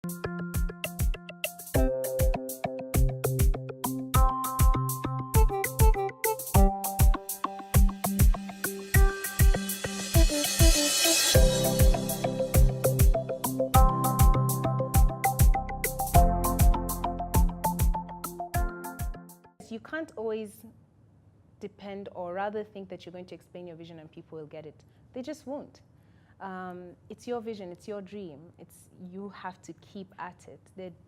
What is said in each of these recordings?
You can't always depend, or rather think that you're going to explain your vision and people will get it. They just won't. It's your vision, it's your dream. You have to keep at it.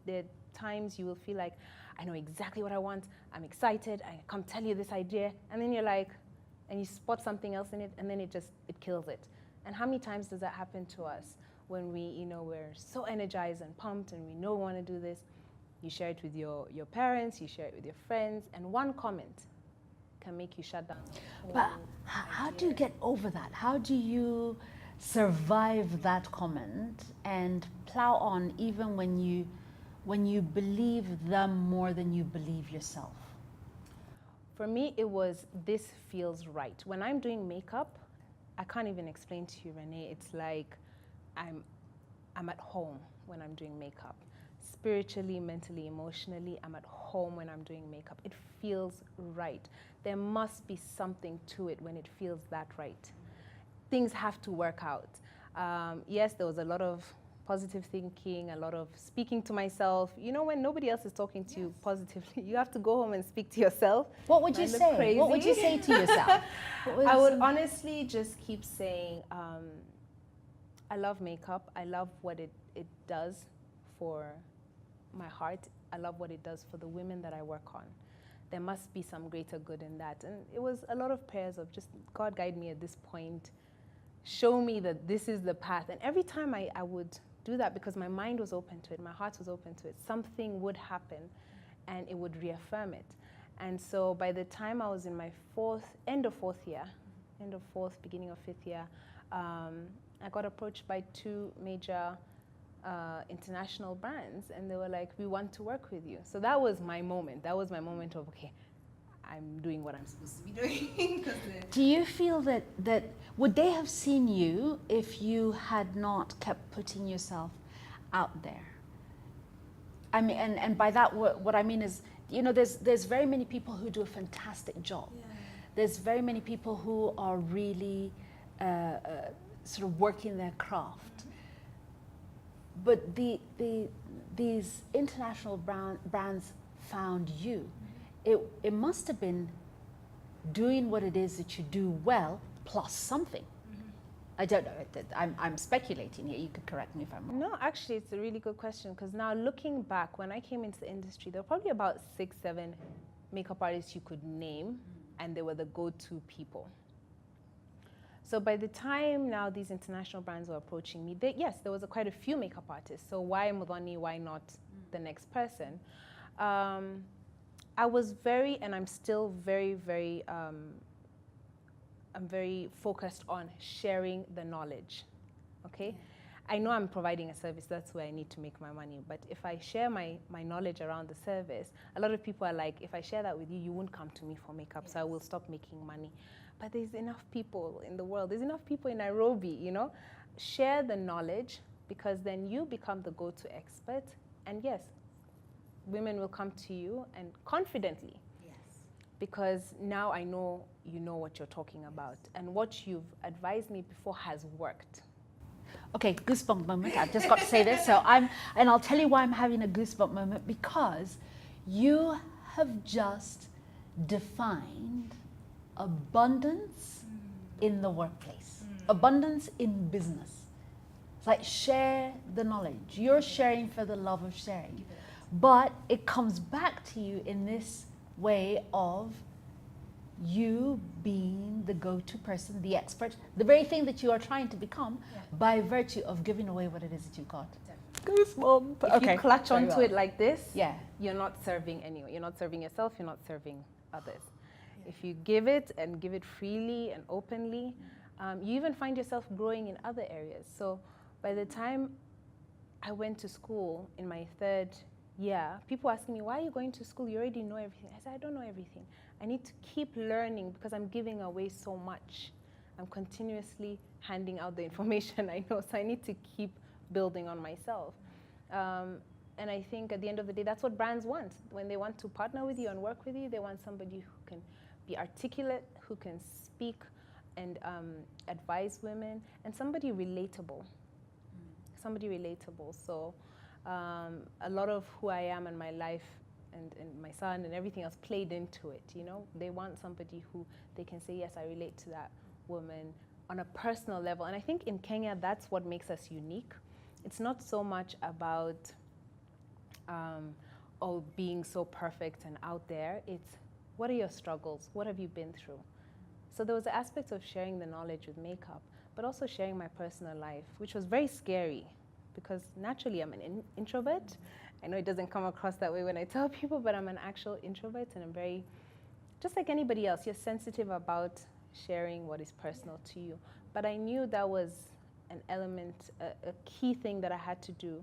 There are times you will feel like, I know exactly what I want, I'm excited, I come tell you this idea, and then you're like, and you spot something else in it, and then it kills it. And how many times does that happen to us when we're so energized and pumped and we know we want to do this? You share it with your parents, you share it with your friends, and one comment can make you shut down. But how do you get over that? How do you survive that comment and plow on even when you believe them more than you believe yourself? For me, it was, this feels right. When I'm doing makeup, I can't even explain to you, Renee. It's like I'm at home when I'm doing makeup. Spiritually, mentally, emotionally, I'm at home when I'm doing makeup. It feels right. There must be something to it when it feels that right. Things have to work out. Yes, there was a lot of positive thinking, a lot of speaking to myself. You know, when nobody else is talking to you positively, you have to go home and speak to yourself. What would you say? Crazy. What would you say to yourself? I would honestly just keep saying, I love makeup. I love what it does for my heart. I love what it does for the women that I work on. There must be some greater good in that. And it was a lot of prayers of just, God, guide me at this point. Show me that this is the path. And every time I would do that, because my mind was open to it, my heart was open to it, something would happen and it would reaffirm it. And so by the time I was in my end of fourth, beginning of fifth year, I got approached by 2 major international brands, and they were like, we want to work with you. So that was my moment. That was my moment of, okay, I'm doing what I'm supposed to be doing. Do you feel that would they have seen you if you had not kept putting yourself out there? I mean, and by that, what I mean is, there's very many people who do a fantastic job. Yeah. There's very many people who are really sort of working their craft. But these international brands found you. It must have been doing what it is that you do well, plus something. I don't know. I'm speculating here. You could correct me if I'm wrong. No, actually, it's a really good question, because now looking back, when I came into the industry, there were probably about 6, 7 makeup artists you could name, and they were the go-to people. So by the time now these international brands were approaching me, yes, there was quite a few makeup artists. So why Muthoni? Why not the next person? I was and I'm still very, very, I'm very focused on sharing the knowledge, okay? Yeah. I know I'm providing a service, that's where I need to make my money. But if I share my knowledge around the service, a lot of people are like, if I share that with you, you won't come to me for makeup, yes. So I will stop making money. But there's enough people in the world. There's enough people in Nairobi, Share the knowledge, because then you become the go-to expert. And yes, women will come to you, and confidently. Yes. Because now I know you know what you're talking about. And what you've advised me before has worked. Okay, goosebump moment. I've just got to say this. And I'll tell you why I'm having a goosebump moment, because you have just defined abundance in the workplace, abundance in business. It's like, share the knowledge. You're sharing for the love of sharing. But it comes back to you in this way of you being the go-to person, the expert, the very thing that you are trying to become, by virtue of giving away what it is that you've got. Goosebump. If you clutch onto it like this, yeah, you're not serving anyone. You're not serving yourself, you're not serving others. If you give it and give it freely and openly, you even find yourself growing in other areas. So by the time I went to school in my 3rd year, people asking me, why are you going to school? You already know everything. I said, I don't know everything. I need to keep learning, because I'm giving away so much. I'm continuously handing out the information I know, so I need to keep building on myself. And I think at the end of the day, that's what brands want. When they want to partner with you and work with you, they want somebody who can be articulate, who can speak and advise women, and somebody relatable. Somebody relatable. So a lot of who I am in my life and my son and everything else played into it, you know. They want somebody who they can say, yes, I relate to that woman on a personal level. And I think in Kenya, that's what makes us unique. It's not so much about being so perfect and out there. It's what are your struggles? What have you been through? So there was an aspect of sharing the knowledge with makeup, but also sharing my personal life, which was very scary because naturally I'm an introvert. I know it doesn't come across that way when I tell people, but I'm an actual introvert and I'm very, just like anybody else, you're sensitive about sharing what is personal to you. But I knew that was an element, a key thing that I had to do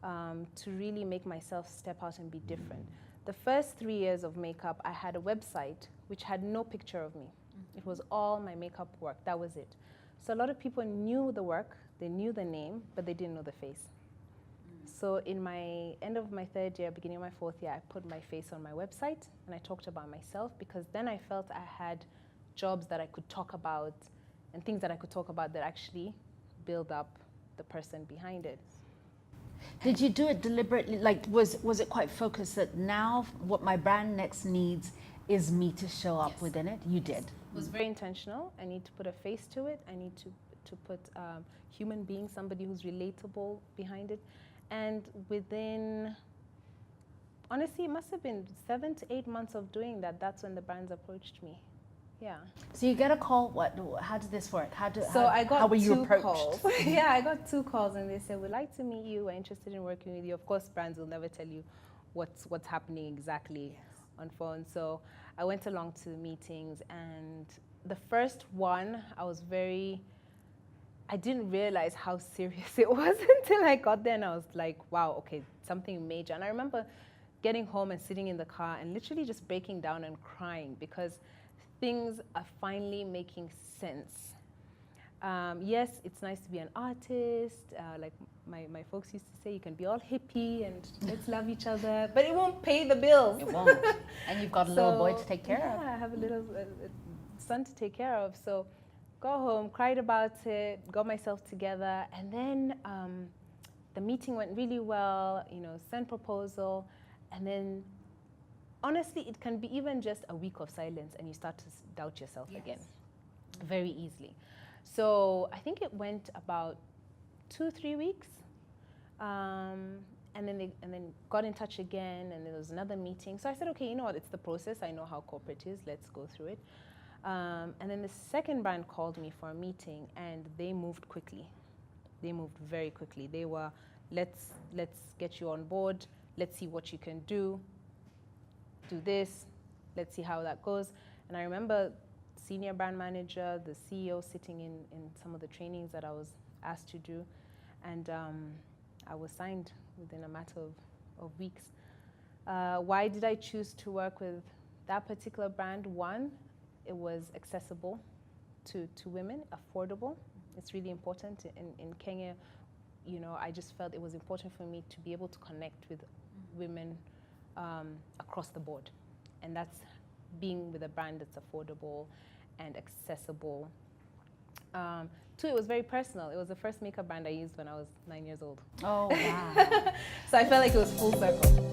to really make myself step out and be different. The first 3 years of makeup, I had a website which had no picture of me. It was all my makeup work, that was it. So a lot of people knew the work, they knew the name, but they didn't know the face. So in my end of my 3rd year, beginning of my 4th year, I put my face on my website and I talked about myself because then I felt I had jobs that I could talk about and things that I could talk about that actually build up the person behind it. Did you do it deliberately? Like, was it quite focused that now what my brand next needs is me to show up Yes. within it? You did. It was very intentional. I need to put a face to it. I need to put human being, somebody who's relatable behind it. And within, honestly, it must have been 7 to 8 months of doing that. That's when the brands approached me. Yeah. So you get a call. How did this work? I how got were you 2 approached? calls. Yeah, I got 2 calls and they said, we'd like to meet you. We're interested in working with you. Of course, brands will never tell you what's happening exactly on phone. So I went along to the meetings and the first one, I didn't realize how serious it was until I got there and I was like, wow, okay, something major. And I remember getting home and sitting in the car and literally just breaking down and crying because things are finally making sense. Yes, it's nice to be an artist. Like my folks used to say, you can be all hippie and let's love each other, but it won't pay the bills. It won't. And you've got a little boy to take care of. Yeah, I have a little son to take care of. So go home, cried about it, got myself together, and then the meeting went really well, you know, sent proposal, and then honestly, it can be even just a week of silence and you start to doubt yourself again, very easily. So I think it went about 2-3 weeks, and then got in touch again, and there was another meeting. So I said, okay, you know what, it's the process. I know how corporate is. Let's go through it. And then the second brand called me for a meeting, and they moved quickly. They moved very quickly. They were, let's get you on board. Let's see what you can do. Do this. Let's see how that goes. And I remember senior brand manager, the CEO sitting in some of the trainings that I was asked to do. And I was signed within a matter of weeks. Why did I choose to work with that particular brand? One, it was accessible to women, affordable. It's really important. In Kenya, you know, I just felt it was important for me to be able to connect with women across the board. And that's being with a brand that's affordable and accessible. 2, it was very personal. It was the first makeup brand I used when I was 9 years old. Oh, wow. So I felt like it was full circle.